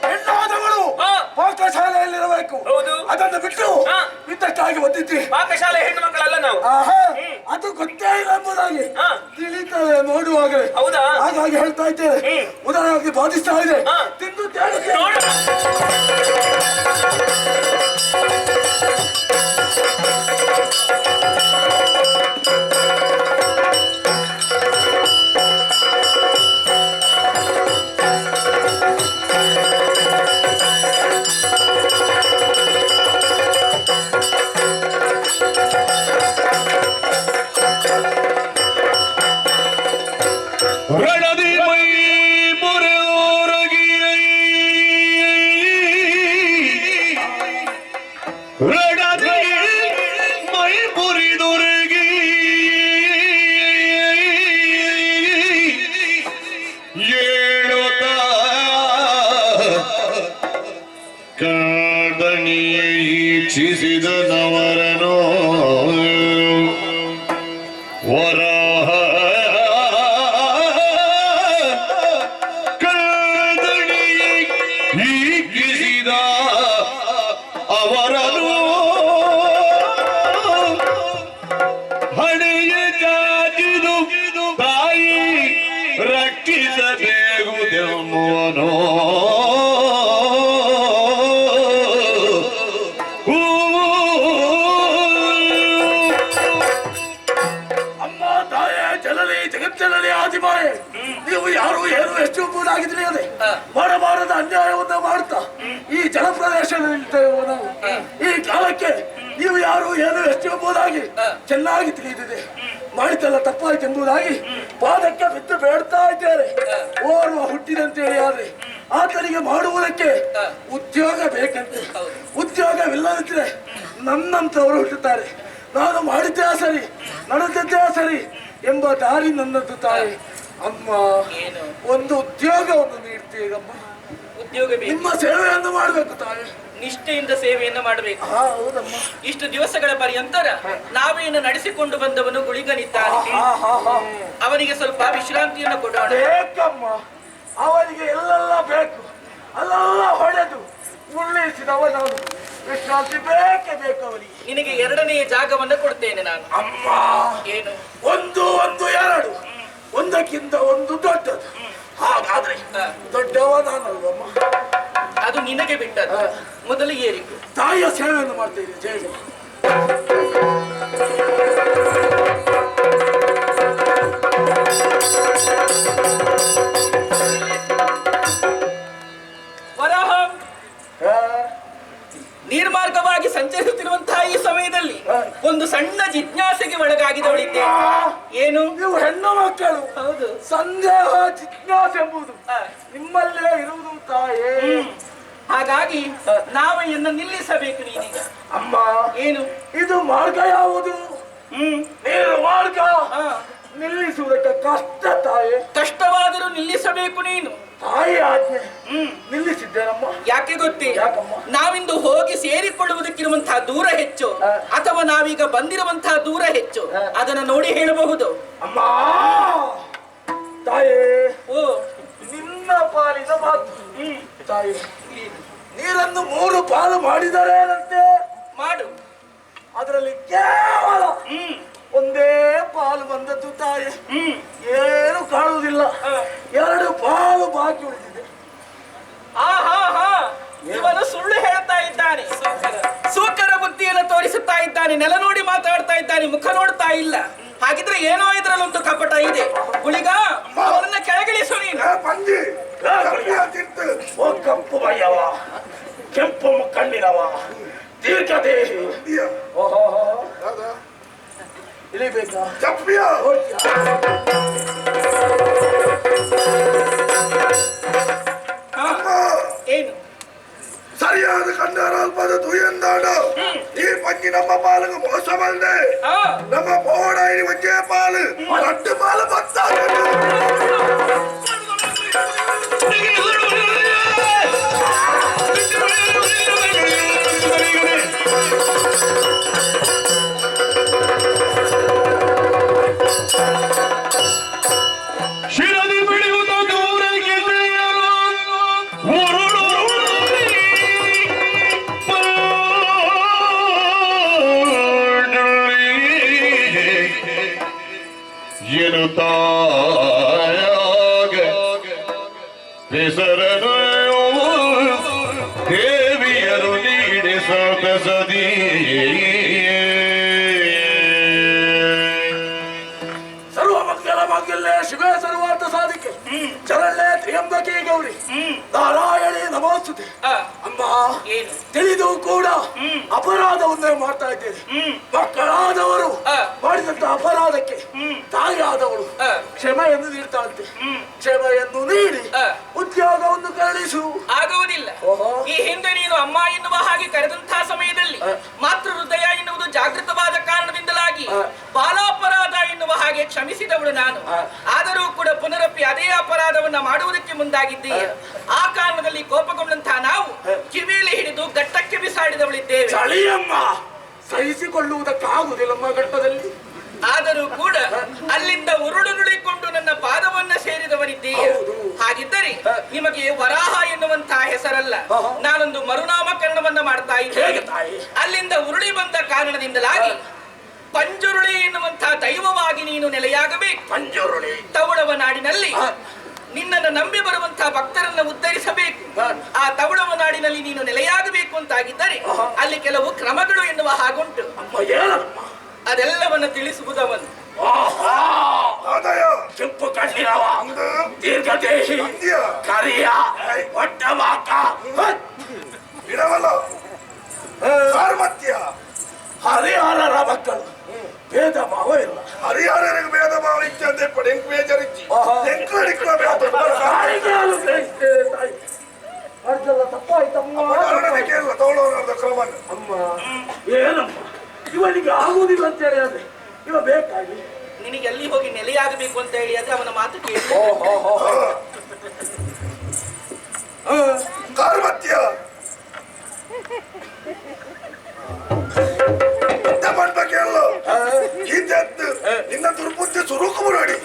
ಹೆಣ್ಣಾದವಳು ಪಾಕಶಾಲೆಯಲ್ಲಿರಬೇಕು. ಅದನ್ನು ಬಿಟ್ಟು ಬಿದ್ದಕ್ಕಾಗಿ ಒದ್ದಿದ್ದಿ. ಪಾಕಶಾಲೆ ಹೆಣ್ಣು ಮಕ್ಕಳಲ್ಲ ನಾವು. ಅದು ಗೊತ್ತೇ ಇಲ್ಲ ಎಂಬುದಾಗಿ ತಿಳಿತದೆ ನೋಡುವಾಗಲೇ. ಹೌದಾ? ಹಾಗಾಗಿ ಹೇಳ್ತಾ ಇದ್ದೇವೆ, ಉದಾಹರಣೆಗೆ ಬಾಧಿಸ್ತಾ ಇದೆ. ತಿಂದು ಈಕ್ಷಿಸಿದ ನವರನೋ ವರಹ ಕದಣಿಯೇ ಈಕ್ಷಿಸಿದ ಅವರನು ಹಣೆಯ ಚಾಚಿದು ತಾಯಿ ರಕ್ಷಿಸಬೇಗುದೆಂಬುವನೋ ನೀವು ಯಾರು ಏನು ಎಷ್ಟು ಎಂಬುದಾಗಿ ತಿಳಿಯದೆ ಮಾಡಬಾರದ ಅನ್ಯಾಯವನ್ನು ಮಾಡುತ್ತಾ ಈ ಜಲಪ್ರದೇಶದಲ್ಲಿರ್ತೇವೆ ನಾವು. ಈ ಕಾಲಕ್ಕೆ ನೀವು ಯಾರು ಏನು ಎಷ್ಟು ಎಂಬುದಾಗಿ ಚೆನ್ನಾಗಿ ತಿಳಿದಿದೆ. ಮಾಡಿದ್ದೆಲ್ಲ ತಪ್ಪಾಯ್ತು ಎಂಬುದಾಗಿ ಪಾದಕ್ಕೆ ಬಿದ್ದು ಬೇಡ್ತಾ ಇದ್ದೇನೆ. ಓರ್ವ ಹುಟ್ಟಿದಂತೇಳಿ ಆದ್ರೆ ಆತನಿಗೆ ಮಾಡುವುದಕ್ಕೆ ಉದ್ಯೋಗ ಬೇಕಂತೆ. ಉದ್ಯೋಗವಿಲ್ಲದಿದ್ರೆ ನನ್ನಂತವರು ಹುಟ್ಟುತ್ತಾರೆ. ನಾನು ಮಾಡಿದ್ದೇ ಸರಿ, ನಡೆದದ್ದೇ ಸರಿ ಎಂಬ ದಾರಿ ನನ್ನದು ತಾಯಿ. ಅಮ್ಮ, ಒಂದು ಉದ್ಯೋಗವನ್ನು ನೀಡ್ತೀಗಮ್ಮ. ಉದ್ಯೋಗ ನಿಮ್ಮ ಸೇವೆಯನ್ನು ಮಾಡಬೇಕು ತಾಯಿ. ನಿಷ್ಠೆಯಿಂದ ಸೇವೆಯನ್ನು ಮಾಡಬೇಕು. ಹೌದಮ್ಮ. ಇಷ್ಟು ದಿವಸಗಳ ಪರ್ಯಂತರ ನಾವೇನು ನಡೆಸಿಕೊಂಡು ಬಂದವನು ಗುಳಿಗನಿದ್ದಾನೆ. ಅವನಿಗೆ ಸ್ವಲ್ಪ ವಿಶ್ರಾಂತಿಯನ್ನು ಕೊಡೋಣ. ಬೇಕಮ್ಮ, ಅವನಿಗೆ ಎಲ್ಲೆಲ್ಲ ಬೇಕು ಅಲ್ಲೆಲ್ಲ ಹೊಡೆದು ಉರುಳಿಸಿದವ ನಾನು. ವಿಶ್ರಾಂತಿ ಬೇಕೇ ಬೇಕು ಅವನಿಗೆ. ನಿನಗೆ ಎರಡನೆಯ ಜಾಗವನ್ನು ಕೊಡ್ತೇನೆ ನಾನು. ಅಮ್ಮ, ಏನು? ಒಂದು ಎರಡು, ಒಂದಕ್ಕಿಂತ ಒಂದು ದೊಡ್ಡದು. ಹಾಗಾದ್ರೆ ದೊಡ್ಡವ ನಾನಲ್ವಮ್ಮ. ಅದು ನಿನಗೆ ಬಿಟ್ಟದ್ದು. ಮೊದಲು ಏರಿಕು. ತಾಯಿಯ ಸೇವೆಯನ್ನು ಮಾಡ್ತೇನೆ. ಜಯ ಜಯ. ವರಾಹ ನಿರ್ಮಾರ್ಗವಾಗಿ ಸಂಚರಿಸುತ್ತಿರುವಂತಹ ಈ ಸಮಯದಲ್ಲಿ ಒಂದು ಸಣ್ಣ ಜಿಜ್ಞಾಸೆಗೆ ಒಳಗಾಗಿದವಳಿದ್ದೆ. ಏನು? ನೀವು ಹೆಣ್ಣು ಮಕ್ಕಳು. ಹೌದು. ಸಂದೇಹ ಜಿಜ್ಞಾಸೆ ಎಂಬುದು ನಿಮ್ಮಲ್ಲೇ ಇರುವುದು ತಾಯೇ. ಹಾಗಾಗಿ ನಾವೆಯನ್ನು ನಿಲ್ಲಿಸಬೇಕು ನೀನೀಗ. ಅಮ್ಮ, ಏನು ಇದು ಮಾರ್ಗ ಯಾವುದು? ನೀರು ಮಾರ್ಗ ನಿಲ್ಲಿಸುವುದಕ್ಕೆ ಕಷ್ಟ ತಾಯೇ. ಕಷ್ಟವಾದರೂ ನಿಲ್ಲಿಸಬೇಕು ನೀನು. ತಾಯಿ ಆಜ್ಞೆ ನಿಲ್ಲಿಸಿದ್ದೇನಮ್ಮ. ಯಾಕೆ ಗೊತ್ತೇ? ನಾವಿಂದು ಹೋಗಿ ಸೇರಿಕೊಳ್ಳುವುದಕ್ಕಿರುವಂತಹ ದೂರ ಹೆಚ್ಚು ಅಥವಾ ನಾವೀಗ ಬಂದಿರುವಂತಹ ದೂರ ಹೆಚ್ಚು, ಅದನ್ನ ನೋಡಿ ಹೇಳಬಹುದು. ಅಮ್ಮ ತಾಯೇ, ಓ ನಿನ್ನ ಪಾಲಿನ ಮಾತು ತಾಯಿ. ನೀರನ್ನು 3 ಪಾಲು ಮಾಡಿದರೇನಂತೆ ಮಾಡು. ಅದರಲ್ಲಿ ಕೇವಲ ಒಂದೇ ಪಾಲು ಬಂದದ್ದು ತಾಯಿ. ಏನು ಕಾಣುವುದಿಲ್ಲ. 2 ಪಾಲು ಬಾಕಿ ಉಳಿದಿದೆ. ಇವನು ಸುಳ್ಳು ಹೇಳ್ತಾ ಇದ್ದಾನೆ. ಸೂಕರ ಬುದ್ಧಿಯನ್ನು ತೋರಿಸುತ್ತಾ ಇದ್ದಾನೆ. ನೆಲ ನೋಡಿ ಮಾತಾಡ್ತಾ ಇದ್ದಾನೆ, ಮುಖ ನೋಡ್ತಾ ಇಲ್ಲ. ಹಾಗಿದ್ರೆ ಏನೋ ಇದ್ರಲ್ಲೊಂದು ಕಪಟ ಇದೆ. ಗುಳಿಗ, ಅವರನ್ನ ಕೆಳಗಿಳಿಸು ನೀನು. ಓ ಕಪ್ಪು ಬಯ್ಯವ, ಕೆಂಪು ಕಣ್ಣಿನವ, ದೀರ್ಘದೇಹಿ. ಓಹೋ, ಇಳಿಬೇಕಾ? ಏನು ಸರಿಯಾದ ಕಂಡಾರಲ್ಪದದು ಎಂದಾಡ ಈ ಪಂಚಿ ನಮ್ಮ ಪಾಲಿಗೆ ಮೋಸ ಬಂದೆ. ನಮ್ಮ ಪೋಡ ಇಲ್ಲಿ ಒಂದೇ ಪಾಲು 2 ಪಾಲು ಬತ್ತ. ಶಿರದಿ ಬಿಡುವುದು ದೂರ ಹೆಸರನು ದೇವಿಯರು ನೀಡಿಸದಿ ಸರ್ವಮಂಗಲ ಮಂಗಲ್ಯ ಶಿವೇ ಸರ್ವಾರ್ಥ ಸಾಧಿಕೆ ಚರಳ್ಳೆ ತ್ರಿಯಂಬಕಿ ಗೌರಿ ನಾರಾಯಣಿ ನಮೋಸ್ತುತೆ. ಅಮ್ಮ ಏನು? ತಿಳಿದು ಕೂಡ ಅಪರಾಧವನ್ನೇ ಮಾಡ್ತಾ ಇದ್ದೇನೆ. ಮಕ್ಕಳಾದವರು ಮಾಡಿದಂತ ಅಪರಾಧಕ್ಕೆ ತಾಯಿಯಾದವಳು ಕ್ಷಮೆಯನ್ನು ನೀಡ್ತಾಳಂತೆ. ಕ್ಷಮೆಯನ್ನು ನೀಡಿ ಉದ್ಯೋಗವನ್ನು ಕರುಣಿಸು. ಆಗುವುದಿಲ್ಲ. ಈ ಹಿಂದೆ ನೀನು ಅಮ್ಮ ಎನ್ನುವ ಹಾಗೆ ಕರೆದಂತಹ ಸಮಯದಲ್ಲಿ ಮಾತೃ ಹೃದಯ ಎನ್ನುವುದು ಜಾಗೃತವಾದ ಕಾರಣದಿಂದಲಾಗಿ ಬಾಲಾಪರಾಧ ಎನ್ನುವ ಹಾಗೆ ಕ್ಷಮಿಸಿದವಳು ನಾನು. ಆದರೂ ಕೂಡ ಪುನರಪ್ಪಿ ಅದೇ ಅಪರಾಧವನ್ನ ಮಾಡುವುದಕ್ಕೆ ಮುಂದಾಗಿದ್ದೀಯ. ಆ ಕಾರಣದಲ್ಲಿ ಕೋಪಗೊಂಡಂತಹ ನಾವು ಕಿವಿಯಲ್ಲಿ ಹಿಡಿದು ಘಟ್ಟಕ್ಕೆ ಬಿಸಾಡಿದವಳಿದ್ದೇವೆ. ಚಳಿಯಮ್ಮ ಸಹಿಸಿಕೊಳ್ಳುವುದಕ್ಕಾಗುವುದಿಲ್ಲಮ್ಮ ಘಟ್ಟದಲ್ಲಿ. ಆದರೂ ಕೂಡ ಅಲ್ಲಿಂದ ಉರುಳು ನುಳಿಕೊಂಡು ನನ್ನ ಪಾದವನ್ನ ಸೇರಿದವರಿದ್ದೀಯ. ಹಾಗಿದ್ದರೆ ನಿಮಗೆ ವರಾಹ ಎನ್ನುವಂತಹ ಹೆಸರಲ್ಲ, ನಾನೊಂದು ಮರುನಾಮಕರಣವನ್ನ ಮಾಡ್ತಾ ಇದ್ದೇನೆ. ಅಲ್ಲಿಂದ ಉರುಳಿ ಬಂದ ಕಾರಣದಿಂದಲಾಗಿ ಪಂಜುರುಳಿ ಎನ್ನುವಂತಹ ದೈವವಾಗಿ ನೀನು ನೆಲೆಯಾಗಬೇಕು. ಪಂಜುರುಳಿ ತವಳವ ನಾಡಿನಲ್ಲಿ ನಿನ್ನನ್ನು ನಂಬಿ ಬರುವಂತಹ ಭಕ್ತರನ್ನ ಉದ್ಧರಿಸಬೇಕು. ಆ ತವಳವ ನಾಡಿನಲ್ಲಿ ನೀನು ನೆಲೆಯಾಗಬೇಕು ಅಂತಾಗಿದ್ದರೆ ಅಲ್ಲಿ ಕೆಲವು ಕ್ರಮಗಳು ಎನ್ನುವ ಹಾಗುಂಟು. ಅದೆಲ್ಲವನ್ನ ತಿಳಿಸುವುದವನು. ಕೆಂಪು ಕಣ್ಣಿನವ, ದೀರ್ಘದೇಹಿ, ಕರಿಯ, ಒಟ್ಟವಾಕ, ಹರಿಹರರ ಮಕ್ಕಳು. ಭೇದ ಭಾವ ಇಲ್ಲ. ಹರಿಹರರಿಗೆ ಭೇದ ಭಾವ ಇಚ್ಛೆ ಪಡೆ ಬೇಜರಿಚ್ಚಿ ತಪ್ಪಾಯ್ತಮ್ಮ. ಕ್ರಮ ಅಮ್ಮ ಏನಮ್ಮ ಇವನಿಗೆ ಆಗುವುದಿಲ್ಲ ಅಂತ ಹೇಳಿ ಅದೇ ಇವ ಬೇಕಾಗಿ ನಿನಗೆ ಎಲ್ಲಿ ಹೋಗಿ ನೆಲೆಯಾಗಬೇಕು ಅಂತ ಹೇಳಿ ಅದೇ ಅವನ ಮಾತು ಕೇಳಿ. ಕಾರ್ಮತ್ಯ ಬಗ್ಗೆ ಅಲ್ಲ ಈಜತ್ತು ನಿನ್ನ ದುರ್ಬುದ್ಧಿ ಸುರುಕು ನೋಡಿ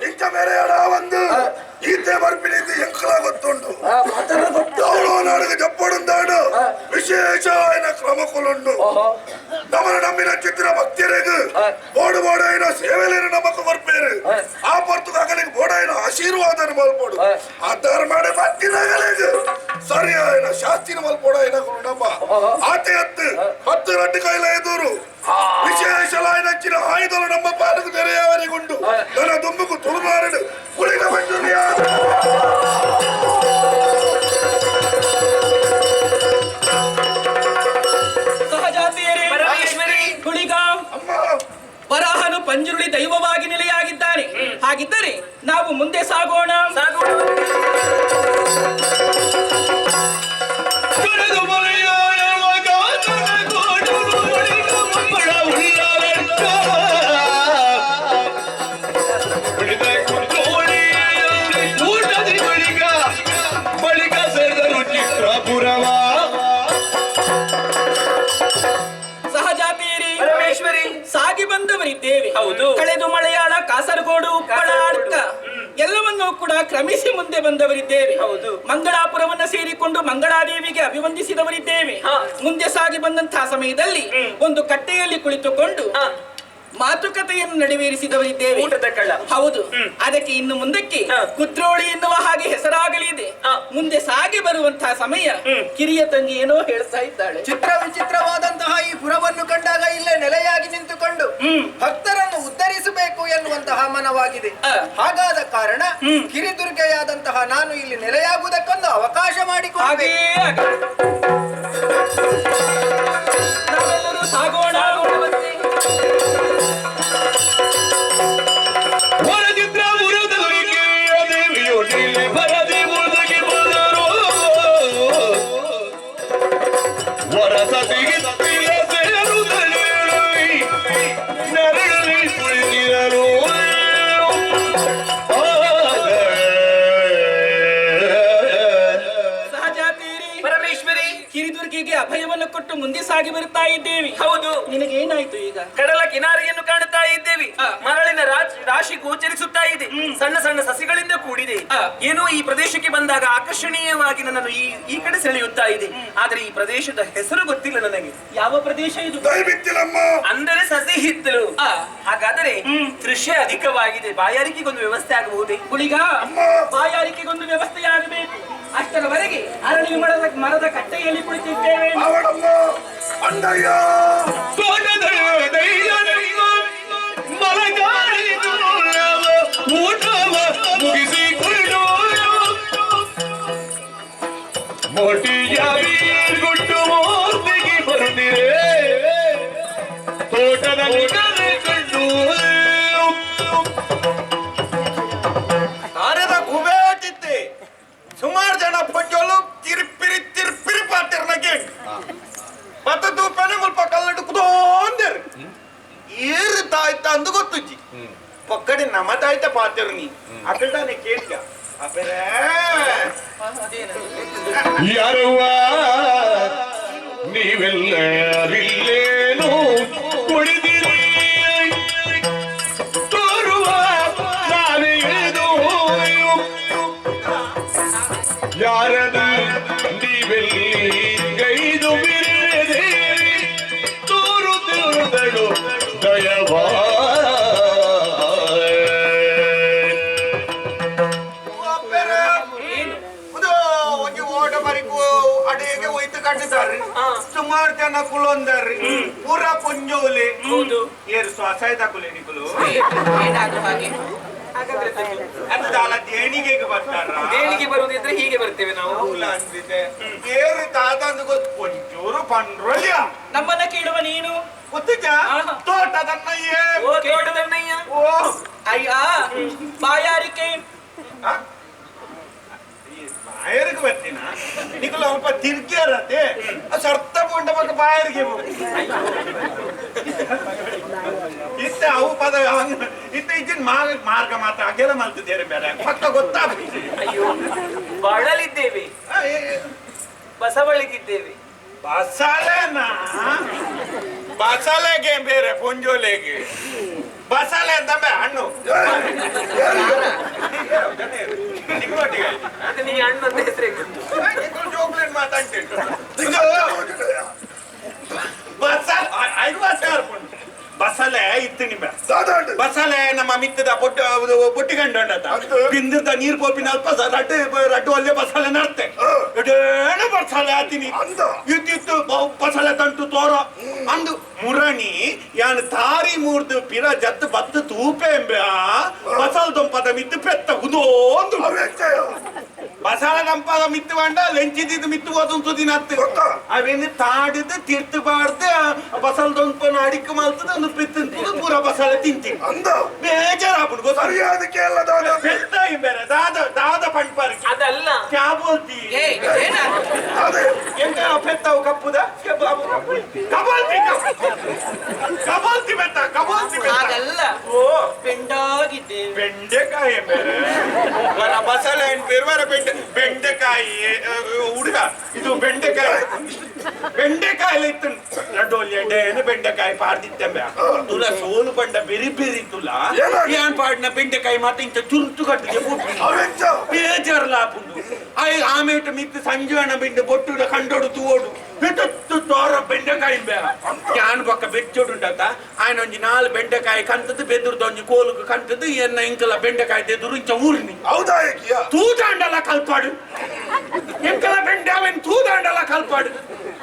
ಇಂಥ ಬೇರೆ ಒಂದು ಈತೆ ಬರ್ಪಿನಿಂದ ಎಂಕಲ ಗೊತ್ತುಂಟು ಅವಳು ನಾಡಿಗೆ ಜಪ್ಪಡುಂದಾಡು ವಿಶೇಷ ಕ್ರಮಕುಲುಂಡು ನಮ್ಮನ್ನು ನಮ್ಮಿನ ಚಿತ್ರ ಭಕ್ತಿಯರಿಗೆ ಬೋಡು ಬೋಡಾಯಿನ ಸೇವೆಲೇನು ನಮಕ್ ಬರ್ಪೇರು ಆ ಪರ್ತುಗಾಗಲಿಗೆ ಬೋಡಾಯಿನ ಆಶೀರ್ವಾದ ಮಲ್ಪೋಡು ಆಧಾರ ಮಾಡಿ ಭಕ್ತಿನಾಗಲಿಗೆ ಸರಿಯಾಯಿನ ಶಾಸ್ತಿನ ಮಲ್ಪೋಡಾಯಿನ ನಮ್ಮ ಆತೆ ಹತ್ತು 10 ರಡ್ಡು ಕೈಲ ಎದುರು ವಿಶೇಷ ಲಾಯಿನಚ್ಚಿನ ಆಯುಧಲು ನಮ್ಮ ಪಾಲಕು ನೆರೆಯವರಿಗುಂಡು ನನ್ನ ದುಂಬುಕು ತುಳುಮಾರಡು ಕುಳಿಗ ಬಂದು ವರಾಹನು ಪಂಜುರುಳಿ ದೈವವಾಗಿ ನೆಲೆಯಾಗಿದ್ದಾನೆ. ಹಾಗಿದ್ದರೆ ನಾವು ಮುಂದೆ ಸಾಗೋಣ. ಸಾಗಿ ಬಂದವರಿದ್ದೇವೆ. ಹೌದು. ಕಳೆದು ಮಲಯಾಳ, ಕಾಸರಗೋಡು, ಉಪ್ಪಳ, ಅರ್ಕ ಎಲ್ಲವನ್ನೂ ಕೂಡ ಕ್ರಮಿಸಿ ಮುಂದೆ ಬಂದವರಿದ್ದೇವೆ. ಹೌದು. ಮಂಗಳಾಪುರವನ್ನ ಸೇರಿಕೊಂಡು ಮಂಗಳಾದೇವಿಗೆ ಅಭಿವಂದಿಸಿದವರಿದ್ದೇವೆ. ಮುಂದೆ ಸಾಗಿ ಬಂದಂತಹ ಸಮಯದಲ್ಲಿ ಒಂದು ಕಟ್ಟೆಯಲ್ಲಿ ಕುಳಿತುಕೊಂಡು ಮಾತುಕತೆಯನ್ನು ನೆರವೇರಿಸಿದವರಿದ್ದೇವೆ. ಊಟದ ಕಳ್ಳ. ಹೌದು. ಅದಕ್ಕೆ ಇನ್ನು ಮುಂದಕ್ಕೆ ಕುದ್ರೋಳಿ ಎನ್ನುವ ಹಾಗೆ ಹೆಸರಾಗಲಿದೆ. ಮುಂದೆ ಸಾಗಿ ಬರುವಂತಹ ಸಮಯ ಕಿರಿಯ ತಂಗಿ ಏನೋ ಹೇಳ್ತಾ ಇದ್ದಾಳೆ. ಚಿತ್ರ ವಿಚಿತ್ರವಾದಂತಹ ಈ ಪುರವನ್ನು ಕಂಡಾಗ ಇಲ್ಲೇ ನೆಲೆಯಾಗಿ ನಿಂತುಕೊಂಡು ಭಕ್ತರನ್ನು ಉದ್ಧರಿಸಬೇಕು ಎನ್ನುವಂತಹ ಮನವಾಗಿದೆ. ಹಾಗಾದ ಕಾರಣ ಕಿರಿದುರ್ಗೆಯಾದಂತಹ ನಾನು ಇಲ್ಲಿ ನೆಲೆಯಾಗುವುದಕ್ಕೊಂದು ಅವಕಾಶ ಮಾಡಿಕೊಂಡೆ. ನಾವೆಲ್ಲರೂ ಸಾಗೋಣ. ಅಭಯವನ್ನು ಕೊಟ್ಟು ಮುಂದೆ ಸಾಗಿ ಬರುತ್ತಾ ಇದ್ದೇವೆ. ಹೌದು, ನಿನಗೆ ಏನಾಯ್ತು ಈಗ? ಕಡಲ ಕಿನಾರೆಯನ್ನು ಕಾಣುತ್ತಾ ಇದ್ದೇವೆ. ಮರಳಿನ ರಾಶಿ ಗೋಚರಿಸುತ್ತಾ ಇದೆ. ಸಣ್ಣ ಸಣ್ಣ ಸಸಿಗಳಿಂದ ಕೂಡಿದೆ. ಏನೋ ಈ ಪ್ರದೇಶಕ್ಕೆ ಬಂದಾಗ ಆಕರ್ಷಣೀಯವಾಗಿ ನನ್ನನ್ನು ಈ ಕಡೆ ಸೆಳೆಯುತ್ತಾ ಇದೆ. ಆದ್ರೆ ಈ ಪ್ರದೇಶದ ಹೆಸರು ಗೊತ್ತಿಲ್ಲ ನನಗೆ. ಯಾವ ಪ್ರದೇಶ ಇದು? ದಯವಿತ್ತಿಲ್ಲಮ್ಮ. ಅಂದರೆ ಸಸಿ ಹಿತ್ತಲು. ಹಾಗಾದರೆ ದೃಶ್ಯ ಅಧಿಕವಾಗಿದೆ. ಬಾಯಾರಿಕೆಗೊಂದು ವ್ಯವಸ್ಥೆ ಆಗಬಹುದೇ? ಹುಳಿಗ, ಬಾಯಾರಿಕೆಗೊಂದು ವ್ಯವಸ್ಥೆ ಆಗಬೇಕು. ಅಷ್ಟರವರೆಗೆ ಅರಳಿ ಮರದ ಕಟ್ಟೆಯಲ್ಲಿ ಕುಳಿತಿದ್ದೇವೆ. ಅವಳಮ್ಮ ಅಣ್ಣಯ್ಯ ಮುಗಿಸಿಕೊಂಡು ಮೋಟಿಯಾಗಿ ಗುಟ್ಟು ಮೂರ್ತಿಗೆ ಬರುತ್ತಿರೆ ತೋಟದಲ್ಲಿ ಕಂಡು ಅರೆದ ಕುಬೇಟಿದ್ದೆ ಸುಮಾರು ಜನ ಪಂಜೋಲು ತಿರುಪಿರಿ ಪಾತಿರ್ನಗೆ ಮತ್ತದು ಪೆನೆ ಮುಲ್ಪ ಕಲ್ಲಡು ಕುದೋಂದರು ಏರುತ್ತಾಯ್ತ ಅಂದು ಗೊತ್ತುಜ್ಜಿ ಪಕ್ಕಡೆ ನಮ್ಮದಾಯ್ತ ಪಾತಿರು ನೀ ಅಕಲ್ದಾನೆ ಕೇಳಿಕ ಅಪರೇ ಯಾರವ್ವ ನೀವೆಲ್ಲ ಅರಿಲ್ಲೇನು ಕುಡಿದಿರಿ ತೋರುವ ನಾನೇದು ಯಾರದು ನೀವೆಲ್ಲಿ ಗೈದು ಬಿರದೆ ತೋರುತ್ತಿರುವುದಳು ದಯವಾ ಅಡಿಗೆ ಒಯ್ತು ಕಟ್ಟಿದ್ದಾರೆ ಸುಮಾರು ಜನ ಕುಲೊಂದಾರ್ರಿ ಪೂರ ಪುಂಜೋಲಿ ಏರು ಸ್ವಸಾಯದ ಕುಲೆ ನಿಕುಲು ಅಲ್ಲ ದೇಣಿಗೆ ಬರ್ತಾರ. ದೇಣಿಗೆ ಬರುವುದಿದ್ರೆ ಹೀಗೆ ಬರ್ತೇವೆ ನಾವು. ಅಂದಿದೆ ಏರು ತಾತಂದು ಗೊತ್ತು ಒಂಚೂರು ಪಂಡ್ರಲ್ಯ ನಮ್ಮನ್ನ ಕೇಳುವ ನೀನು ಗೊತ್ತಿದ್ದ ತೋಟದನ್ನಯ್ಯ ಓ ತೋಟದಣ್ಣಯ್ಯ. ಓ ಅಯ್ಯ ಬಾಯಾರಿಕೆ ಬಾಯರಿಗೆ ಬರ್ತೀನ ನಿಕುಲು ಸ್ವಲ್ಪ ತಿರ್ಗ್ಯಾರತ್ತೆ ಸರ್ತ ಕೊಂಡ ಮಕ್ಕ ಬಾಯರಿಗೆ ಇತ್ತ ಅವು ಪದ ಇತ್ತ ಇದ್ದಿನ ಮಾರ್ಗ ಮಾತ್ರ ಅಗೆಲ್ಲ ಮಲ್ತಿದ್ದೇನೆ ಬೇರೆ ಪಕ್ಕ ಗೊತ್ತಾಗ್ತದೆ. ಅಯ್ಯೋ, ಬಳಲಿದ್ದೇವೆ, ಬಸವಳಿಗಿದ್ದೇವೆ. ಬಸಾಲೆನಾ ಬಸಾಲೆಗೆ ಬೇರೆ ಪುಂಜೋಲೆಗೆ ಬಸಾಲೆ ಅಂತ ಹಣ್ಣು ಮತ್ತೆ ನಿಮಗೆ ಹಣ್ಣು ಅಂತ ಹೆಸರೇ ಗೊತ್ತು. ಜೋಕ್ಲೇಟ್ ಮಾತಾಡ್ತಿಟ್ಟು ಬಸಲೆ ಇತ್ತು ನಿಮ್ಮ ಬಸಲೆ ನಮ್ಮ ಮಿತ್ತದ ಬೊಟ್ಟಿಗಂಡ ಬಿಂದ ನೀರು ಪೋಪಿನ ಅಲ್ಪ ರಡ್ಡು ಅಲ್ಲೇ ಬಸಲೆ ನಡ್ತೆ ಬಸಲೆ ಆತೀನಿ ಇತ್ತಿತ್ತು ಬಸಲೆ ತಂಟು ತೋರ ಅಂದು ಮುರಣಿ ಯಾನ್ ತಾರಿ ಮೂರ್ದು ಪಿರ ಜತ್ತು ಬತ್ತು ತೂಪೆ ಬಸಲ್ ದೊಂಪದ ಮಿತ್ತು ಪೆತ್ತ ಉದೋಂದು ಬಸಲ ದಂಪದ ಮಿತ್ತು ಬಂಡ ಲೆಂಚಿದ್ದು ಮಿತ್ತು ಓದೊಂದು ದಿನ ಅವೇನು ತಾಡಿದ್ದು ತಿರ್ತಬಾರ್ದು ಬಸಲ್ ದೊಂಪನ ಅಡಿಕೆ ಮಲ್ತದ ಒಂದು ಪಿತ್ತಂತದ್ದು ಪೂರ ಬಸಳೆ ತಿಂತೀನಿ ಬೇಜಾರಾಗ್ಬಿಡು ಗೊತ್ತಾಗ ಬೇರೆ ದಾದ ಪಂಡ್ಪಾರ್ಗೆ ಅದಲ್ಲ. ಕ್ಯಾ ಬೋಲ್ತಿ ಎಂತ ಪೆತ್ತವು ಕಪ್ಪುದ ಕಬಾಲ್ತಿ ಬೆತ್ತ ಕಬಾಲ್ತಿ ಅದಲ್ಲ, ಓ ಬೆಂಡಾಗಿದ್ದೇವೆ. ಬೆಂಡೆಕಾಯಿ ಬೇರೆ ಬಸಳೆ ಬೇರೆ ಬೆಂಡೆಕಾಯಿ ಹುಡುಗ ಇದು ಬೆಂಡೆಕಾಯಿ ಇತ್ತು ಲಡ್ಡೋಲಿ ಎಣ್ಣೆ ಬೆಂಡೆಕಾಯಿ ಪಾಡ್ದಿತ್ತಂಬೆ ತುಲ ಸೋಲು ಬಂಡ ಬೆರಿ ಬೆರಿ ತುಲ ಏನ್ ಪಾಡ್ನ ಬೆಂಡೆಕಾಯಿ ಮಾತ್ರ ಇಂತ ತುರ್ತು ಕಟ್ಟಿಗೆ ಬೇಜಾರ್ಲ ಹಾಪುಂಡು ಆಮೇಟ ಮಿತ್ತು ಸಂಜೀವನ ಬಿಂಡು ಬೊಟ್ಟುಡ ಕಂಡೋಡು ತೂಡು ಬಿಟ್ಟು ತೋರ ಬೆಂಡೆಕಾಯಿ ಬೇಡ ಯಾನ್ ಪಕ್ಕ ಬೆಚ್ಚೋಡುಂಡತ ఆయన ಒಂಜಿ 4 ಬೆಂಡೆಕಾಯಿ ಕಂತದ್ದು ಬೆದುರ್ದು ಒಂಜಿ ಕೋಲುಕು ಕಂತದ್ದು ಎನ್ನ ಇಂಕಲ ಬೆಂಡೆಕಾಯಿ ತೆದುರು ಇಂಚ ಊರ್ನಿ ಹೌದಾ ತೂದಾಂಡಲ ಕಲ್ಪಾಡು ಎಂಕಲ ಬೆಂಡೆ ಅವನ್ ತೂದಾಂಡಲ ಕಲ್ಪಾಡು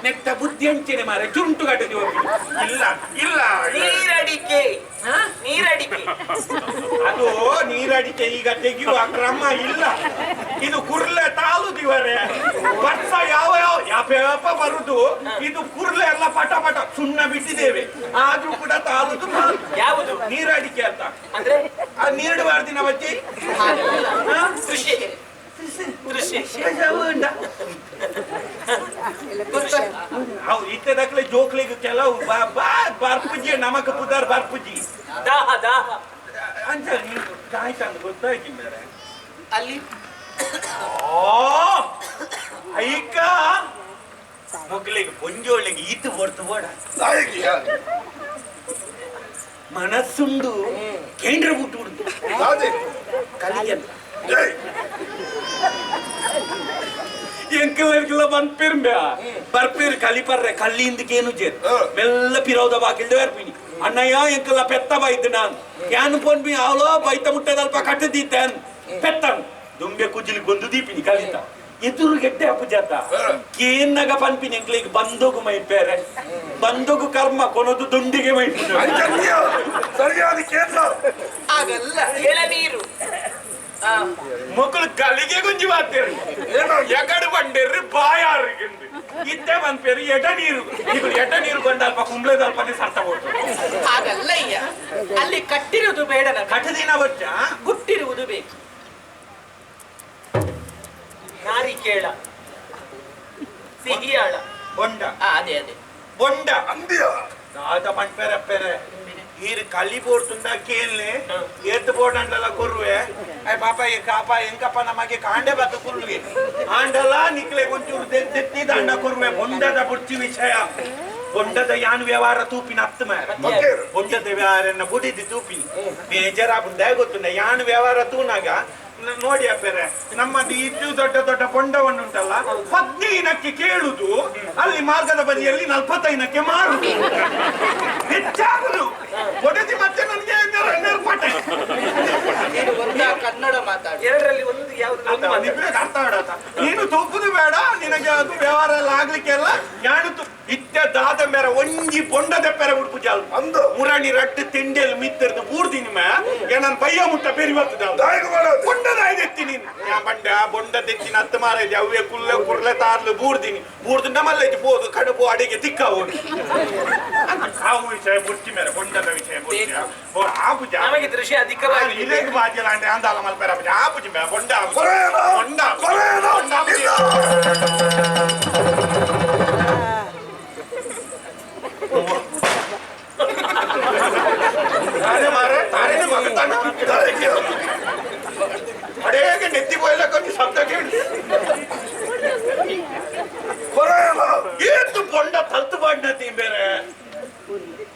ನೆಕ್ತ ಬುದ್ಧಿ ಹಂಚೇನೆ ಮಾರೆ ಚುಂಟು ಗಡ್ಡೆ ಇಲ್ಲ ಇಲ್ಲ ನೀರಡಿಕೆ ನೀರಡಿಕೆ ಅದು ನೀರಡಿಕೆ ಈಗ ತೆಗೆಯುವ ಕ್ರಮ ಇಲ್ಲ. ಇದು ಕುರ್ಲೆ ತಾಲು ದಿವರೆ ವರ್ಷ ಯಾವ ಯಾಪ ಬರುದು ಇದು ಕುರ್ಲೆ ಎಲ್ಲ ಪಟ ಪಟ ಸುಣ್ಣ ಬಿಟ್ಟಿದ್ದೇವೆ ಆದ್ರೂ ಕೂಡ ತಾಲುದು ಯಾವುದು ನೀರಡಿಕೆ ಅಂತ ಅಂದ್ರೆ ಆ ನೀಡುವಾರ್ದಿನ ಬಜ್ಜಿ ಕೃಷಿ ಕೃಷಿ ಅವು ಇತ್ತದಕ್ಲೆ ಜೋಕ್ಲಿಗೆ ಕೆಲವು ಬರ್ಪುಜಿ ನಮಕ ಪುದಾರ್ ಬರ್ಪುಜಿ ದಾಹ ದಾಹ ಅಂತ ನೀನು ಕಾಯ್ತಂದು ಗೊತ್ತಾಯ್ತು ಬೇರೆ ಅಲ್ಲಿ ಐಕ ಮಕ್ಕಳಿಗೆ ಪೊಂಜೋಳಿಗೆ ಈತು ಹೊರ್ತು ಬೋಡ ನಾಯಕಿಯ ಮನಸ್ಸುಂಡು ಕೇಂದ್ರ ಬಿಟ್ಟು ಅದೇ ಕಲಿಯಲ್ಲ ಜೈ ಎಂಕಲ ಬಂದ್ಪಿರ್ಮ್ಯ ಬರ್ಪಿರ್ ಕಲಿಪರ್ರೆ ಕಲ್ಲಿಂದಕ್ಕೇನು ಜೇರ್ ಮೆಲ್ಲ ಪಿರೋದ ಬಾಕಿಲ್ದ ಬರ್ಪಿನಿ ಅಣ್ಣಯ್ಯ ಎಂಕಲ ಪೆತ್ತ ಬೈದ್ ನಾನು ಯಾನು ಪೊನ್ಬಿ ಅವಲೋ ಬೈತ ಮುಟ್ಟದಲ್ಪ ಕಟ್ಟದಿದ್ದೇನ್ ಪೆತ್ತನು ದುಂಬೆ ಕುಜ್ಜಿಲಿ ಗೊಂದು ದೀಪಿನಿ ಕಲಿತ ಎದುರು ಗೆಡ್ಡೆ ಅಪ್ಪುಜಾತ ಕೇನ್ನಗ ಪನ್ಪಿನಿ ಎಂಕ್ಲಿಗೆ ಬಂದೋಗು ಮೈಪೇರೆ ಬಂದೋಗು ಕರ್ಮ ಕೊನದು ದುಂಡಿಗೆ ಮೈಪು ಅಂಜನಿಯ ಸರಿಯಾದ ಕೇಂದ್ರ ಆಗಲ್ಲ ಎಳನೀರು ಮಕ್ಕಳು ಕಲಿಗೆ ಗುಂಜಿ ಮಾಡ್ತೀರಿ ಎಗಡು ಬಂಡಿರ್ರಿ ಬಾಯಾರಿಗೆ ಇದ್ದೇ ಬಂದ್ಪೇರಿ ಎಡ ನೀರು ಈಗ ಎಡ ನೀರು ಕೊಂಡಲ್ಪ ಕುಂಬ್ಳೆದಲ್ಪನೆ ಸರ್ತ ಹೋಗ್ತು ಹಾಗಲ್ಲ ಅಯ್ಯ ಅಲ್ಲಿ ಕಟ್ಟಿರುವುದು ಬೇಡ ಕಠದಿನ ವರ್ಷ ಹುಟ್ಟಿರುವುದು ಬೇಕು. ನಾರಿಕೇಳ ಸಿಹಿಯಾಳ ಬೊಂಡ ಅದೇ ಅದೇ ಬೊಂಡ ಅಂದಿಯ ದಾದ ಪಂಪೆರೆ ಈರು ಕಲಿ ಬೋಡ್ತುಂಡ ಕೇಳ್ನೆ ಎದ್ದು ಬೋರ್ಡಂಡಲ್ಲ ಕೊರುವೆ ಅಯ್ಯ ಪಾಪ ಈ ಕಾಪ ಎಂಕಪ್ಪ ನಮಗೆ ಕಾಂಡೆ ಬತ್ತು ಕುರುವೆ ಆಂಡಲ್ಲ ನಿಕ್ಲೆ ಒಂಚೂರು ತೆತ್ತಿ ದಂಡ ಕೊರುವೆ ಬೊಂಡದ ಬುರ್ಚಿ ವಿಷಯ ಬೊಂಡದ ಯಾನ್ ವ್ಯವಹಾರ ತೂಪಿನ ಹತ್ತು ಮೇಲೆ ಬೊಂಡದ ವ್ಯವಹಾರನ್ನ ಬುಡಿದು ತೂಪಿನ ಬೇಜಾರ ಬಂದ ಗೊತ್ತುಂಡ ಯಾನ್ ವ್ಯವಹಾರ ತೂನಾಗ ನೋಡಿ ಅಪ್ಪರೆ ನಮ್ಮದು ಇದ್ದು ದೊಡ್ಡ ದೊಡ್ಡ ಬೊಂಡವನ್ನು ಉಂಟಲ್ಲ 15ಕ್ಕೆ ಕೇಳುದು ಅಲ್ಲಿ ಮಾರ್ಗದ ಬದಿಯಲ್ಲಿ 45ಕ್ಕೆ ಮಾರುದು ಹೆಚ್ಚಾಗುದು ಒಡತಿ ಮತ್ತೆ ನನಗೆ ನೆರಪಟ್ಟೆ ಕನ್ನಡ ಮಾತಾಡಿ ಎರಡರಲ್ಲಿ ಒಂದು ಯಾವ್ದು ಅರ್ಥ ಮಾಡತ್ತ ನೀನು ತೂಕುದು ಬೇಡ ನಿನಗೆ ಅದು ವ್ಯವಹಾರ ಎಲ್ಲ ಆಗ್ಲಿಕ್ಕೆಲ್ಲ ಯಾನು ಇತ್ತ ದಾದ ಮೇರ ಒಂಜಿ ಬೊಂಡದ ಪೆರ ಉಡುಪು ಜಾಲ್ ಅಂದು ಮುರಾಣಿ ರಟ್ಟು ತಿಂಡಿಯಲ್ಲಿ ಮಿತ್ತರ್ದು ಬೂರ್ದಿನ ಮೇ ಏನನ್ ಬಯ್ಯ ಮುಟ್ಟ ಪೇರಿ ಬರ್ತದ ನಾಯಕ ಮಾಡೋದು ಬೊಂಡದ ಐದೆತ್ತಿ ನೀನು ಯಾ ಬಂಡ ಬೊಂಡದೆತ್ತಿನ ಹತ್ತು ಮಾರ ಇದೆ ಅವೇ ಕುಲ್ಲೆ ಕುರ್ಲೆ ತಾರ್ಲು ಬೂರ್ದಿನಿ ಬೂರ್ದು ನಮ್ಮಲ್ಲ ಬೋದು ಕಡುಬು ಅಡಿಗೆ ತಿಕ್ಕ ಹೋಗಿ ಕಾವು ವಿಷಯ ಬುರ್ಚಿ ಮೇರೆ ಬೊಂಡದ ವಿಷಯ ಬುರ್ಚಿ ಆಪುಜ ನಮಗೆ ದೃಶ್ಯ ಅಧಿಕವಾಗಿ ಇಲೆಗ್ ಬಾಜಿಲ ಅಂಡೆ ಅಂದಾಲ ಮಲ್ಪೆರ ಆಪುಜ ಆಪುಜಿ ಮೇ ಬೊಂಡ ಕೊರೆಯನ ಬೊಂಡ ಕೊರೆಯನ ತಾನೆ ಮಾರೆ ತಾರೇನೆ ಮಗತಾನ ನಾಯಕಿಯ ಅಡೇಗೆ ನೆತ್ತಿ ಹೋಯ್ಲ ಕೊಂಚ ಶಬ್ದ ಕೇಳಿ ಕೊರೆಯನ ಏತು ಬೊಂಡ ತಲ್ತು ಬಾಡ್ನತಿ ಬೇರೆ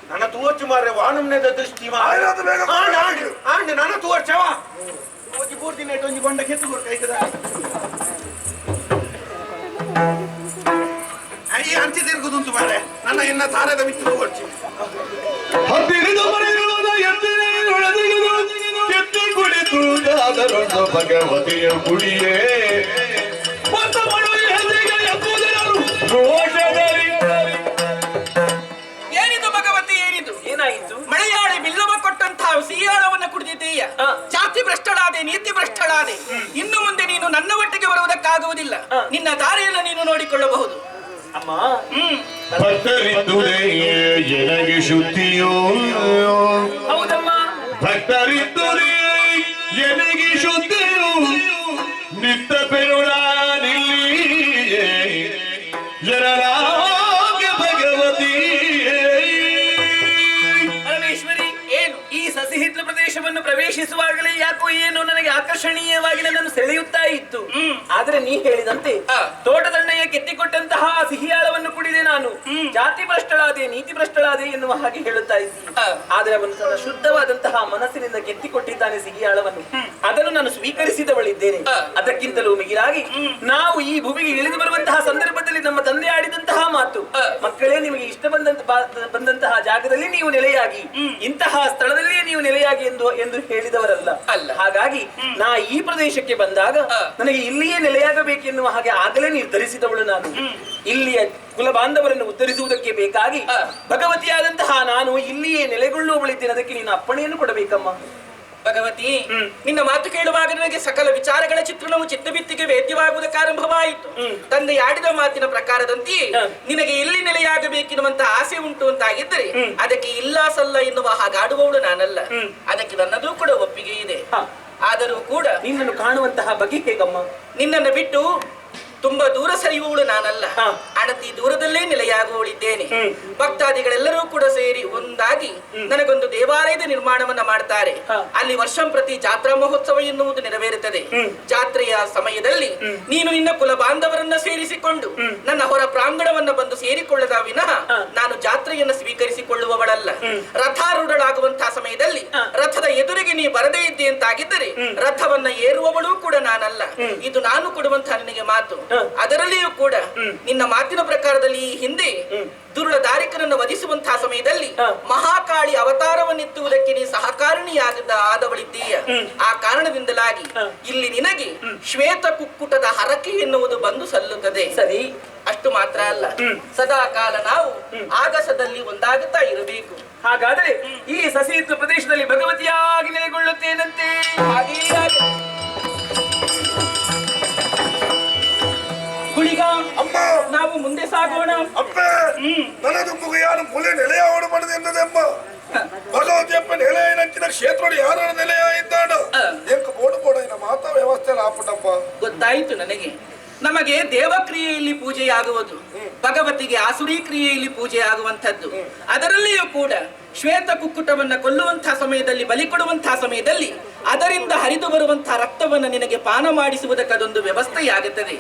ನನ್ನ ತೂವಚ್ಚು ಮಾರೆ ವಾನುಮ್ನೆದ ದೃಷ್ಟಿ ಆಯ್ತು ಬೇಗ ಆಂಡ್ ನನ್ನ ತೂವಚ್ಚವ ಹೋಗಿ ಪೂರ್ತಿನ ಒಂಜಿ ಬೊಂಡ ಕೆತ್ತು ಕೊಡ್ಕ ಐತದ ಅಯ್ಯ ಅಂಚೆ ತಿರುಗುದುಂಟು ಮಾರೆ ನನ್ನ ಇನ್ನ ತಾರದ ಮಿತ್ತು ತೂವಚ್ಚಿ ಹತ್ತಿರದ ಮನೆಗಳಾದ ಎತ್ತಿ ಕುಡಿದುದಾದರೊಂದು ಭಗವತಿಯ ಗುಡಿಯೇ ಏನಿದು ಭಗವತಿ ಏನಿದು ಏನಾಯಿತು? ಮಳೆಯಾಳಿ ಬಿಲ್ಲವ ಕೊಟ್ಟಂತಹ ಸಿಹಿಯಾಳವನ್ನ ಕುಡಿದಿದ್ದೀಯ ಜಾತಿ ಭ್ರಷ್ಟಳಾದೆ ನೀತಿ ಭ್ರಷ್ಟಳಾದೆ ಇನ್ನು ಮುಂದೆ ನೀನು ನನ್ನ ಒಟ್ಟಿಗೆ ಬರುವುದಕ್ಕಾಗುವುದಿಲ್ಲ ನಿನ್ನ ದಾರಿಯನ್ನು ನೀನು ನೋಡಿಕೊಳ್ಳಬಹುದು. ಅಮ್ಮ ಭಕ್ತರಿದ್ದುದೇ ಎನಗೆ ಶುದ್ಧಿಯೋ ಹೌದಮ್ಮ ಭಕ್ತರಿದ್ದುದೇ ಎನಗೆ ಶುದ್ಧಿಯೋ ನಿತ್ಯ ಪೆರುಳಾನಿಲ್ಲಿಯೇ ಜನರಾಗ ಭಗವತಿ ಪರಮೇಶ್ವರಿ ಏನು ಈ ಸಸಿಹಿತ್ಲ ಪ್ರದೇಶವನ್ನು ಪ್ರವೇಶಿಸುವಾಗಲೇ ಯಾಕೋ ಏನು ನನಗೆ ಆಕರ್ಷಣೀಯವಾಗಿ ನನ್ನನ್ನು ಸೆಳೆಯುತ್ತಾ ಇತ್ತು. ಆದ್ರೆ ನೀ ಹೇಳಿದಂತೆ ತೋಟದಣ್ಣಯ್ಯ ಕೆತ್ತಿಕೊಟ್ಟಂತಹ ಸಿಹಿಯಾಳವನ್ನು ಕುಡಿದೆ ನಾನು ಜಾತಿ ಭ್ರಷ್ಟಳಾದೆ ನೀತಿ ಭ್ರಷ್ಟಳಾದೆ ಎನ್ನುವ ಹಾಗೆ ಹೇಳುತ್ತಾ ಇದ್ದೀನಿ. ಆದ್ರೆ ಅವನು ತನ್ನ ಶುದ್ಧವಾದಂತಹ ಮನಸ್ಸಿನಿಂದ ಕೆತ್ತಿಕೊಟ್ಟಿದ್ದಾನೆ ಸಿಹಿಯಾಳವನ್ನು. ಅದನ್ನು ನಾನು ಸ್ವೀಕರಿಸಿದವಳಿದ್ದೇನೆ. ಅದಕ್ಕಿಂತಲೂ ಮಿಗಿಲಾಗಿ ನಾವು ಈ ಭೂಮಿಗೆ ಇಳಿದು ಬರುವಂತಹ ಸಂದರ್ಭದಲ್ಲಿ ನಮ್ಮ ತಂದೆ ಆಡಿದಂತಹ ಮಾತು, ಮಕ್ಕಳೇ ನಿಮಗೆ ಇಷ್ಟ ಬಂದಂತಹ ಜಾಗದಲ್ಲಿ ನೀವು ನೆಲೆಯಾಗಿ, ಇಂತಹ ಸ್ಥಳದಲ್ಲಿಯೇ ನೀವು ನೆಲೆಯಾಗಿ ಎಂದು ಹೇಳಿದವರಲ್ಲ. ಹಾಗಾಗಿ ನಾ ಈ ಪ್ರದೇಶಕ್ಕೆ ಬಂದಾಗ ನನಗೆ ಇಲ್ಲಿಯೇ ನೆಲೆಯಾಗಬೇಕೆನ್ನುವ ಹಾಗೆ ಆಗಲೇ ನಿರ್ಧರಿಸಿದವಳು ನಾನು. ಇಲ್ಲಿಯ ಕುಲ ಬಾಂಧವರನ್ನು ಉದ್ಧರಿಸುವುದಕ್ಕೆ ಬೇಕಾಗಿ ಭಗವತಿಯಾದಂತಹ ನಾನು ಇಲ್ಲಿಯೇ ನೆಲೆಗೊಳ್ಳುವವಳಿದ್ದೇನೆ. ಅದಕ್ಕೆ ನೀನು ಅಪ್ಪಣೆಯನ್ನು ಕೊಡಬೇಕಮ್ಮ. ಭಗವತಿ, ನಿನ್ನ ಮಾತು ಕೇಳುವಾಗ ನನಗೆ ಸಕಲ ವಿಚಾರಗಳ ಚಿತ್ರಣವು ಚಿತ್ತಬಿತ್ತಿಗೆ ವೇದ್ಯವಾಗುವುದಕ್ಕೆ ಆರಂಭವಾಯಿತು. ತಂದೆ ಆಡಿದ ಮಾತಿನ ಪ್ರಕಾರದಂತೆ ನಿನಗೆ ಎಲ್ಲಿ ನೆಲೆಯಾಗಬೇಕೆನ್ನುವಂತ ಆಸೆ ಉಂಟು ಅಂತಾಗಿದ್ದರೆ ಅದಕ್ಕೆ ಇಲ್ಲ ಸಲ್ಲ ಎನ್ನುವ ಹಾಗಾಡುವವಳು ನಾನಲ್ಲ. ಅದಕ್ಕೆ ನನ್ನದೂ ಕೂಡ ಒಪ್ಪಿಗೆ ಇದೆ. ಆದರೂ ಕೂಡ ನಿನ್ನನ್ನು ಕಾಣುವಂತಹ ಬಗೆ ಹೇಗಮ್ಮ? ನಿನ್ನನ್ನು ಬಿಟ್ಟು ತುಂಬಾ ದೂರ ಸರಿಯುವವಳು ನಾನಲ್ಲ, ಅಣತಿ ದೂರದಲ್ಲೇ ನೆಲೆಯಾಗುವಳಿದ್ದೇನೆ. ಭಕ್ತಾದಿಗಳೆಲ್ಲರೂ ಕೂಡ ಸೇರಿ ಒಂದಾಗಿ ನನಗೊಂದು ದೇವಾಲಯದ ನಿರ್ಮಾಣವನ್ನ ಮಾಡ್ತಾರೆ. ಅಲ್ಲಿ ವರ್ಷಂಪ್ರತಿ ಜಾತ್ರಾ ಮಹೋತ್ಸವ ಎನ್ನುವುದು ನೆರವೇರುತ್ತದೆ. ಜಾತ್ರೆಯ ಸಮಯದಲ್ಲಿ ನೀನು ನಿನ್ನ ಕುಲ ಬಾಂಧವರನ್ನ ಸೇರಿಸಿಕೊಂಡು ನನ್ನ ಹೊರ ಪ್ರಾಂಗಣವನ್ನ ಬಂದು ಸೇರಿಕೊಳ್ಳದ ವಿನಃ ನಾನು ಜಾತ್ರೆಯನ್ನು ಸ್ವೀಕರಿಸಿಕೊಳ್ಳುವವಳಲ್ಲ. ರಥಾರೂಢಳಾಗುವಂತಹ ಸಮಯದಲ್ಲಿ ರಥದ ಎದುರಿಗೆ ನೀ ಬರದೇ ಇದ್ದೆ ಅಂತಾಗಿದ್ದರೆ ರಥವನ್ನ ಏರುವವಳು ಕೂಡ ನಾನಲ್ಲ. ಇದು ನಾನು ಕೊಡುವಂತಹ ನಿನಗೆ ಮಾತು. ಅದರಲ್ಲಿಯೂ ಕೂಡ ನಿನ್ನ ಮಾತಿನ ಪ್ರಕಾರದಲ್ಲಿ ಈ ಹಿಂದೆ ದುರುಳ ದಾರಿಕನನ್ನು ವಧಿಸುವಂತಹ ಸಮಯದಲ್ಲಿ ಮಹಾಕಾಳಿ ಅವತಾರವನ್ನೆತ್ತುವುದಕ್ಕೆ ನೀ ಆದವಳಿದ್ದೀಯ. ಆ ಕಾರಣದಿಂದಲಾಗಿ ಇಲ್ಲಿ ನಿನಗೆ ಶ್ವೇತ ಕುಕ್ಕುಟದ ಹರಕೆ ಎನ್ನುವುದು ಬಂದು ಸಲ್ಲುತ್ತದೆ. ಸರಿ, ಅಷ್ಟು ಮಾತ್ರ ಅಲ್ಲ, ಸದಾ ಕಾಲ ನಾವು ಆಗಸದಲ್ಲಿ ಒಂದಾಗುತ್ತಾ ಇರಬೇಕು. ಹಾಗಾದ್ರೆ ಈ ಸಸಿಯುಕ್ತ ಪ್ರದೇಶದಲ್ಲಿ ಭಗವತಿಯಾಗಿ ನೆಲೆಗೊಳ್ಳುತ್ತೇನಂತೆ. ಹಾಗೆಯೇ ಆಗಲಿ. ಗುಳಿಗ, ಅಮ್ಮ ನಾವು ಮುಂದೆ ಸಾಗೋಣ. ಅಪ್ಪ ನನದು ಮುಗಿಯಾನು ಪುಲೆ ನೆಲೆಯಾವಡು ಮಾಡಿದೆ ಎನ್ನದೆಮ್ಮ ಭಗವತಿಯಪ್ಪ ನೆಲೆಯನಂಚಿನ ಕ್ಷೇತ್ರ ಯಾರ ನೆಲೆಯಾಯಿದ್ದಾಡು ಎಂಕ ಬೋಡು ಮಾತಾ ವ್ಯವಸ್ಥೆ ಆಪುಟಪ್ಪ. ಗೊತ್ತಾಯಿತು ನನಗೆ. ನಮಗೆ ದೇವಕ್ರಿಯೆಯಲ್ಲಿ ಪೂಜೆಯಾಗುವುದು, ಭಗವತಿಗೆ ಆಸುರಿ ಕ್ರಿಯೆಯಲ್ಲಿ ಪೂಜೆಯಾಗುವಂಥದ್ದು. ಅದರಲ್ಲಿಯೂ ಕೂಡ ಶ್ವೇತ ಕುಕ್ಕುಟವನ್ನ ಕೊಲ್ಲುವಂತಹ ಸಮಯದಲ್ಲಿ, ಬಲಿ ಕೊಡುವಂತಹ ಸಮಯದಲ್ಲಿ ಅದರಿಂದ ಹರಿದು ಬರುವಂತಹ ರಕ್ತವನ್ನು ನಿನಗೆ ಪಾನ ಮಾಡಿಸುವುದಕ್ಕದೊಂದು ವ್ಯವಸ್ಥೆಯಾಗುತ್ತದೆ.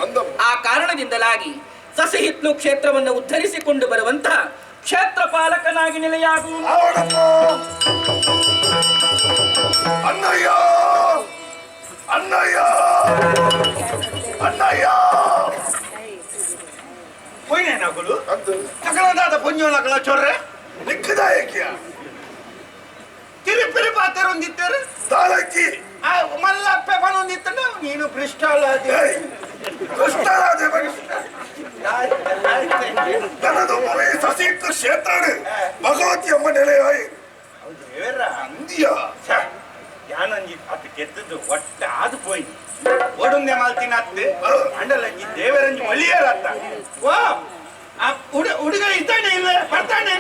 ಆ ಕಾರಣದಿಂದಲಾಗಿ ಸಸಿಹಿತ್ಲು ಕ್ಷೇತ್ರವನ್ನು ಉದ್ಧರಿಸಿಕೊಂಡು ಬರುವಂತಹ ಕ್ಷೇತ್ರ ಪಾಲಕನಾಗಿ ನೆಲೆಯಾಗು. ಅಣ್ಣಯ್ಯ ಅಣ್ಣಯ್ಯ ಅಣ್ಣಯ್ಯ ಪೊಯ್ನೇನಾಗಲು ಸಕಲದಾದ ಪೊಂಜೋಲಗಳ ಚೊರ್ರೆ ನಿಕ್ಕದಾಯಕಿಯ ತಿರುಪಿರಿ ಪಾತೆರೊಂದಿತ್ತೇರು ತಾಲಕ್ಕಿ ಮಲ್ಲಪ್ಪೆ ಬಂದಿತ್ತಂಡ ನೀನು ಭ್ರಷ್ಟಾಲಾದ ನನ್ನದು ಸಸಿಯುಕ್ತ ಕ್ಷೇತ್ರ ಭಗವತಿ ಅಮ್ಮ ನೆಲೆಯಾಯಿ ಅಂದಿಯ ಯಾನಂಜಿ ಅದು ಗೆದ್ದದ್ದು ಒಟ್ಟ ಆದು ಪೋಯ್ ಒಡುಂದೆ ಮಾಲ್ತಿನ ಅತ್ತೆ ಅಂಡಲಂಜಿ ದೇವರಂಜಿ ಮಳಿಯರತ್ತ ವಾ ಹುಡುಗ ಇದ್ದಾನೆ ಇಲ್ಲ ಬರ್ತಾನೆ.